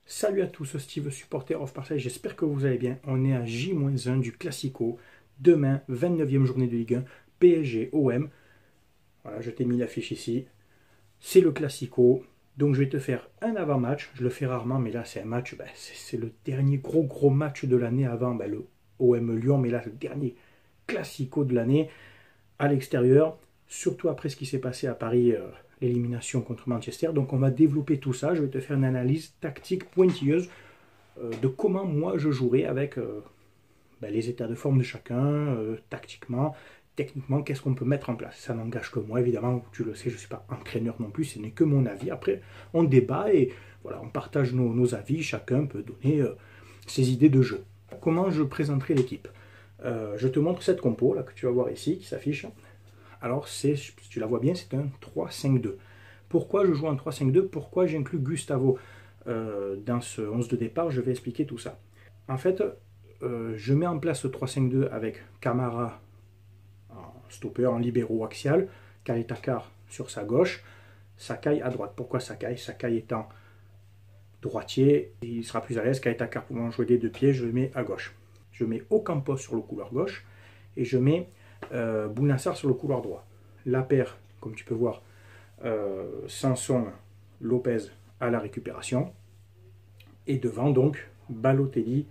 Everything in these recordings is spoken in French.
Salut à tous, Steve, supporter of Marseille, j'espère que vous allez bien. On est à J-1 du Classico. Demain, 29e journée de Ligue 1, PSG-OM. Voilà, je t'ai mis l'affiche ici. C'est le Classico. Donc je vais te faire un avant-match. Je le fais rarement, mais là c'est un match. C'est le dernier gros match de l'année avant le OM Lyon. Mais là, le dernier Classico de l'année à l'extérieur. Surtout après ce qui s'est passé à Paris, l'élimination contre Manchester. Donc on va développer tout ça. Je vais te faire une analyse tactique pointilleuse de comment moi je jouerai avec les états de forme de chacun, tactiquement, techniquement, qu'est-ce qu'on peut mettre en place. Ça n'engage que moi, évidemment, tu le sais, je ne suis pas entraîneur non plus, ce n'est que mon avis. Après, on débat et voilà, on partage nos avis, chacun peut donner ses idées de jeu. Comment je présenterai l'équipe? Je te montre cette compo là, que tu vas voir ici, qui s'affiche. Alors, si tu la vois bien, c'est un 3-5-2. Pourquoi je joue en 3-5-2? Pourquoi j'inclus Gustavo dans ce 11 de départ? Je vais expliquer tout ça. En fait, je mets en place ce 3-5-2 avec Camara en stopper, en libéraux axial, Kalitakar sur sa gauche, Sakai à droite. Pourquoi Sakai? Sakai étant droitier, il sera plus à l'aise. Kalitakar pouvant jouer des deux pieds, je le mets à gauche. Je mets Ocampos sur le couloir gauche et je mets Bounassar sur le couloir droit. La paire, comme tu peux voir, Sanson, Lopez à la récupération. Et devant donc, Balotelli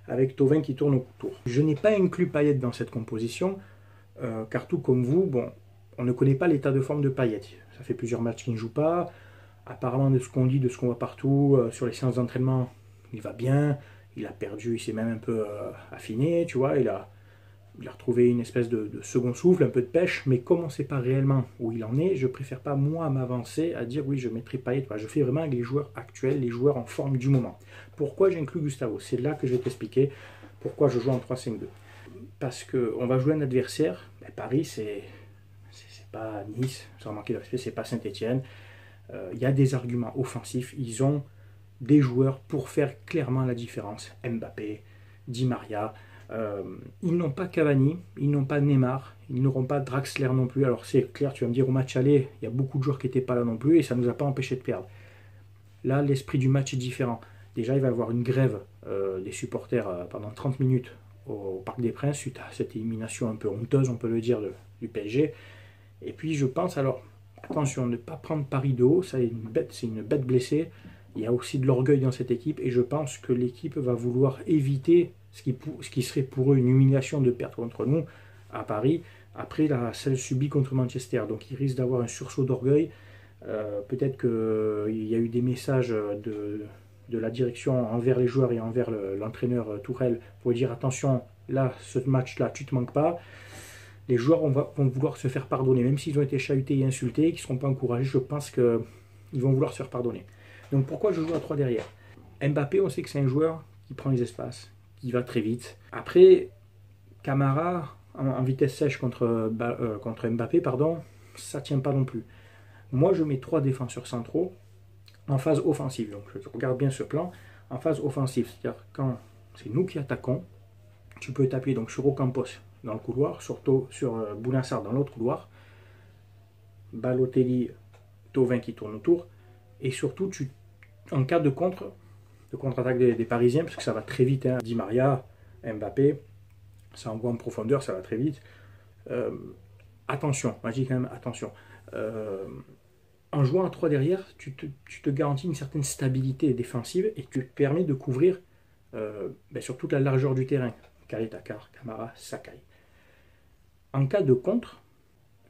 avec Thauvin qui tourne autour. Je n'ai pas inclus Payet dans cette composition, car tout comme vous, on ne connaît pas l'état de forme de Payet. Ça fait plusieurs matchs qu'il ne joue pas. Apparemment, de ce qu'on dit, de ce qu'on voit partout, sur les séances d'entraînement, il va bien. Il a perdu, il s'est même un peu affiné, tu vois, il a retrouvé une espèce de second souffle, un peu de pêche, mais comme on ne sait pas réellement où il en est, je préfère pas moi m'avancer à dire oui, je mettrai Payet. Je fais vraiment avec les joueurs actuels, les joueurs en forme du moment. Pourquoi j'inclus Gustavo? C'est là que je vais t'expliquer pourquoi je joue en 3-5-2. Parce qu'on va jouer un adversaire, Paris, c'est pas Nice, sans manquer de respect, c'est pas Saint-Etienne. Il y a des arguments offensifs, ils ont des joueurs pour faire clairement la différence. Mbappé, Di Maria. Ils n'ont pas Cavani, ils n'ont pas Neymar, ils n'auront pas Draxler non plus. Alors c'est clair, tu vas me dire au match aller, il y a beaucoup de joueurs qui n'étaient pas là non plus et ça ne nous a pas empêché de perdre. Là, l'esprit du match est différent. Déjà, il va y avoir une grève des supporters pendant 30 minutes au Parc des Princes suite à cette élimination un peu honteuse, on peut le dire, du PSG. Et puis je pense, alors, attention, ne pas prendre Paris de haut, c'est une bête blessée. Il y a aussi de l'orgueil dans cette équipe et je pense que l'équipe va vouloir éviter ce qui serait pour eux une humiliation de perdre contre nous à Paris après celle subie contre Manchester. Donc ils risquent d'avoir un sursaut d'orgueil. Peut-être qu'il y a eu des messages de la direction envers les joueurs et envers l'entraîneur Tourelle pour dire attention, là, ce match-là, tu ne te manques pas. Les joueurs vont vouloir se faire pardonner, même s'ils ont été chahutés et insultés, qu'ils ne seront pas encouragés, je pense qu'ils vont vouloir se faire pardonner. Donc pourquoi je joue à 3 derrière? Mbappé, on sait que c'est un joueur qui prend les espaces, qui va très vite. Après, Camara, en vitesse sèche contre Mbappé, ça ne tient pas non plus. Moi, je mets 3 défenseurs centraux en phase offensive. Donc je regarde bien ce plan, en phase offensive. C'est-à-dire quand c'est nous qui attaquons, tu peux t'appuyer donc sur Ocampos dans le couloir, surtout sur Bounassar dans l'autre couloir, Balotelli, Thauvin qui tourne autour, et surtout en cas de contre-attaque des Parisiens, parce que ça va très vite, hein. Di Maria, Mbappé, ça envoie en profondeur, ça va très vite. Attention, moi je dis quand même attention. En jouant à 3 derrière, tu te garantis une certaine stabilité défensive et tu te permets de couvrir sur toute la largeur du terrain. Kalitakar, Camara, Sakai. En cas de contre,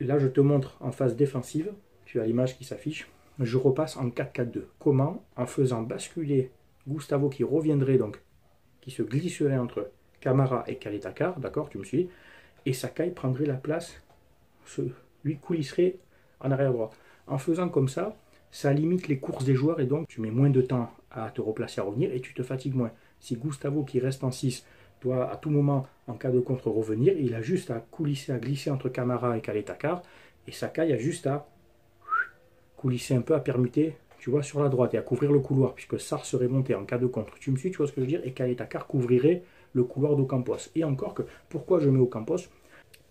là je te montre en phase défensive, tu as l'image qui s'affiche, je repasse en 4-4-2. Comment? En faisant basculer Gustavo qui reviendrait donc, qui se glisserait entre Camara et Kalitakar, d'accord, tu me suis, et Sakai prendrait la place, lui coulisserait en arrière droit. En faisant comme ça, ça limite les courses des joueurs et donc tu mets moins de temps à te replacer, à revenir et tu te fatigues moins. Si Gustavo qui reste en 6 doit à tout moment, en cas de contre, revenir, il a juste à coulisser, à glisser entre Camara et Kalitakar et Sakai a juste à coulisser un peu, à permuter, tu vois, sur la droite et à couvrir le couloir puisque Sarr serait monté en cas de contre. Tu me suis, tu vois ce que je veux dire? Et Kalitakar couvrirait le couloir d'Ocampos. Et encore que, pourquoi je mets Ocampos?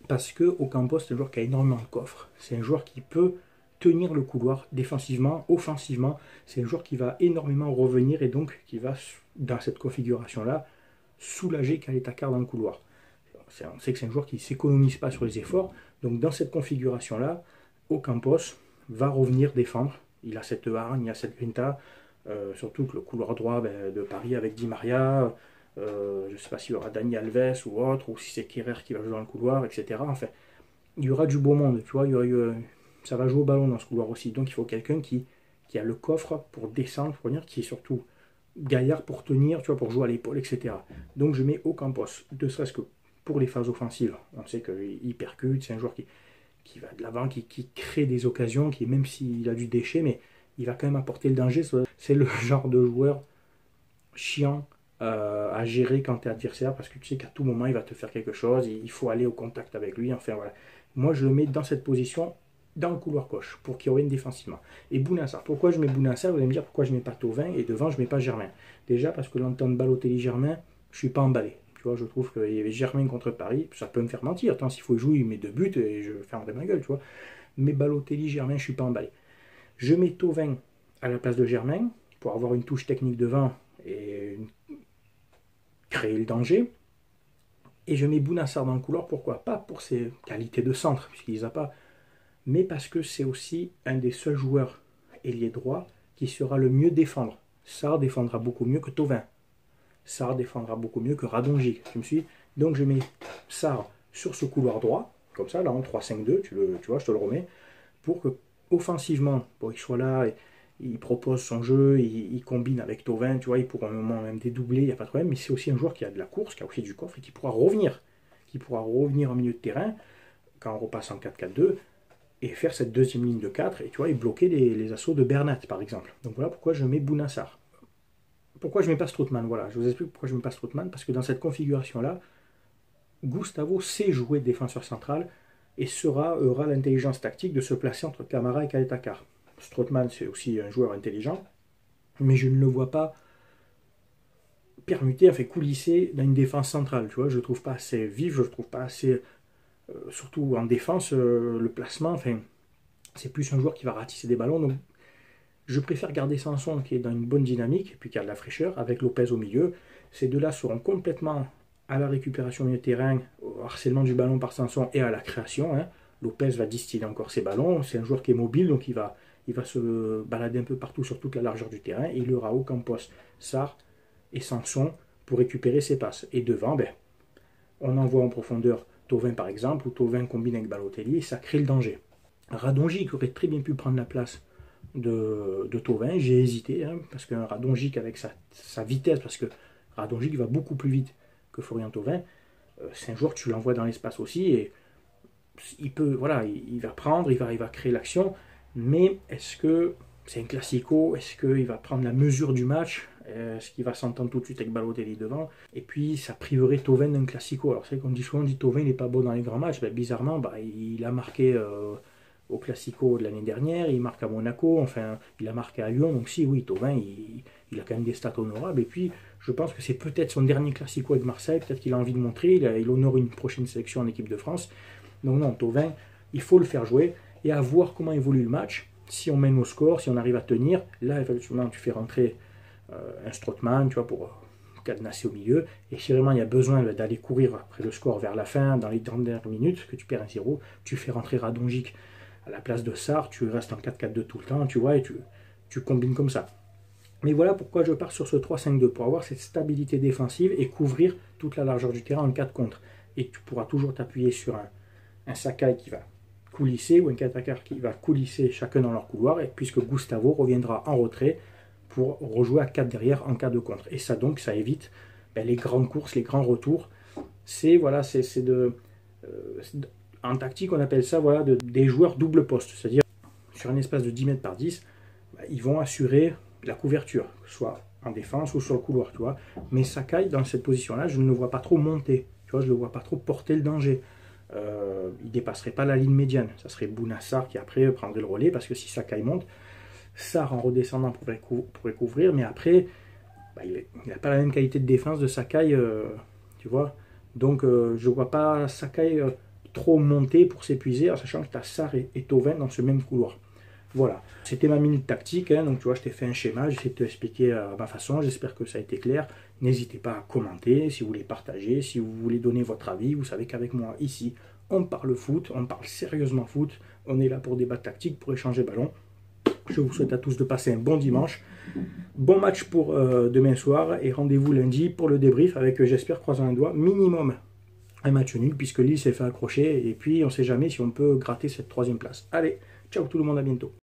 Parce que Ocampos, c'est un joueur qui a énormément de coffre. C'est un joueur qui peut tenir le couloir défensivement, offensivement. C'est un joueur qui va énormément revenir et donc qui va, dans cette configuration-là, soulager Khaled Takar dans le couloir. On sait que c'est un joueur qui ne s'économise pas sur les efforts. Donc dans cette configuration-là, Ocampos va revenir défendre. Il a cette hargne, il a cette grinta. Surtout que le couloir droit de Paris avec Di Maria, je ne sais pas s'il y aura Dani Alves ou autre, ou si c'est Kerrer qui va jouer dans le couloir, etc. Enfin, il y aura du beau monde, tu vois, ça va jouer au ballon dans ce couloir aussi. Donc il faut quelqu'un qui a le coffre pour descendre, pour venir, qui est surtout gaillard pour tenir, tu vois, pour jouer à l'épaule, etc. Donc je mets Ocampos, ne serait-ce que pour les phases offensives. On sait qu'il percute, c'est un joueur qui va de l'avant, qui crée des occasions, qui même s'il a du déchet, mais il va quand même apporter le danger. C'est le genre de joueur chiant à gérer quand tu es adversaire, parce que tu sais qu'à tout moment il va te faire quelque chose, il faut aller au contact avec lui, enfin voilà. Moi je le mets dans cette position, dans le couloir gauche, pour qu'il revienne défensivement. Et Bounassar, pourquoi je mets Bounassar? Vous allez me dire pourquoi je ne mets pas Thauvin, et devant je ne mets pas Germain. Déjà parce que l'entente Balotelli-Germain, je ne suis pas emballé. Tu vois, je trouve qu'il y avait Germain contre Paris, ça peut me faire mentir. Attends, s'il faut jouer, il met 2 buts et je fermerai ma gueule, tu vois. Mais Balotelli-Germain, je ne suis pas emballé. Je mets Thauvin à la place de Germain, pour avoir une touche technique devant et créer le danger. Et je mets Bounassar dans le couloir, pourquoi? Pas pour ses qualités de centre, puisqu'il les a pas, mais parce que c'est aussi un des seuls joueurs ailier droit qui sera le mieux défendre. Sarr défendra beaucoup mieux que Thauvin. Sarr défendra beaucoup mieux que Radonjic. Tu me suis? Donc je mets Sarr sur ce couloir droit, comme ça, là en 3-5-2, tu vois, je te le remets, pour que offensivement, il soit là, il propose son jeu, il combine avec Thauvin, tu vois, il pourra un moment même dédoubler, il n'y a pas de problème, mais c'est aussi un joueur qui a de la course, qui a aussi du coffre et qui pourra revenir en milieu de terrain quand on repasse en 4-4-2 et faire cette deuxième ligne de 4 et tu vois, et bloquer les assauts de Bernat par exemple. Donc voilà pourquoi je mets Bounassar. Pourquoi je ne mets pas Strootman? Voilà, je vous explique pourquoi je ne mets pas Strootman, parce que dans cette configuration-là, Gustavo sait jouer défenseur central et aura l'intelligence tactique de se placer entre Camara et Khaled Takar. Strootman, c'est aussi un joueur intelligent, mais je ne le vois pas permuter, coulisser dans une défense centrale. Tu vois, je ne le trouve pas assez vif, je ne le trouve pas assez, surtout en défense, le placement, c'est plus un joueur qui va ratisser des ballons. Donc, je préfère garder Sanson qui est dans une bonne dynamique, et puis qui a de la fraîcheur, avec Lopez au milieu. Ces deux-là seront complètement à la récupération au milieu de terrain, au harcèlement du ballon par Sanson et à la création. Lopez va distiller encore ses ballons, c'est un joueur qui est mobile, donc il va se balader un peu partout sur toute la largeur du terrain, et il aura Ocampos, Sarr et Sanson pour récupérer ses passes. Et devant, on envoie en profondeur Thauvin par exemple, ou Thauvin combine avec Balotelli, et ça crée le danger. Radonjic aurait très bien pu prendre la place de Thauvin, j'ai hésité, parce qu'un Radonjic avec sa vitesse, parce que Radonjic va beaucoup plus vite que Florian Thauvin, c'est un joueur que tu l'envoies dans l'espace aussi, et il peut, voilà, il va prendre, il va créer l'action, mais est-ce que c'est un classico? Est-ce qu'il va prendre la mesure du match? Est-ce qu'il va s'entendre tout de suite avec Balotelli devant? Et puis ça priverait Thauvin d'un classico. Alors c'est vrai qu'on dit souvent, Thauvin il n'est pas bon dans les grands matchs, bizarrement il a marqué au classico de l'année dernière, il marque à Monaco, il a marqué à Lyon, donc si oui, Thauvin il a quand même des stats honorables, et puis je pense que c'est peut-être son dernier classico avec Marseille, peut-être qu'il a envie de montrer, il honore une prochaine sélection en équipe de France. Donc non, Thauvin, il faut le faire jouer, et à voir comment évolue le match. Si on mène au score, si on arrive à tenir, là, effectivement, tu fais rentrer un Strootman, tu vois, pour cadenasser au milieu. Et si vraiment il y a besoin d'aller courir après le score vers la fin, dans les dernières minutes, que tu perds un 0, tu fais rentrer Radonjic à la place de Sarr, tu restes en 4-4-2 tout le temps, tu vois, et tu combines comme ça. Mais voilà pourquoi je pars sur ce 3-5-2, pour avoir cette stabilité défensive et couvrir toute la largeur du terrain en 4 contre. Et tu pourras toujours t'appuyer sur un Sakai qui va coulisser, ou un Takar qui va coulisser chacun dans leur couloir, et puisque Gustavo reviendra en retrait pour rejouer à 4 derrière en cas de contre. Et ça donc, ça évite les grandes courses, les grands retours. En tactique, on appelle ça des joueurs double poste, c'est-à-dire sur un espace de 10 mètres par 10, ils vont assurer la couverture, soit en défense ou sur le couloir, tu vois. Mais Sakai, dans cette position-là, je ne le vois pas trop monter, tu vois, je ne le vois pas trop porter le danger. Il ne dépasserait pas la ligne médiane. Ça serait Bounassar qui après prendrait le relais, parce que si Sakai monte, Sarr en redescendant pourrait couvrir, mais après, il n'a pas la même qualité de défense de Sakai, tu vois. Donc je ne vois pas Sakai trop monter pour s'épuiser, en sachant que tu as Sarr et Thauvin dans ce même couloir. Voilà, c'était ma minute tactique, hein, donc tu vois, je t'ai fait un schéma, j'essaie de te expliquer à ma façon, j'espère que ça a été clair. N'hésitez pas à commenter, si vous voulez partager, si vous voulez donner votre avis. Vous savez qu'avec moi, ici, on parle foot, on parle sérieusement foot, on est là pour débat tactique, pour échanger ballon. Je vous souhaite à tous de passer un bon dimanche, bon match pour demain soir, et rendez-vous lundi pour le débrief avec, j'espère, croisant un doigt, minimum un match nul, puisque Lille s'est fait accrocher, et puis on ne sait jamais si on peut gratter cette 3e place. Allez, ciao tout le monde, à bientôt.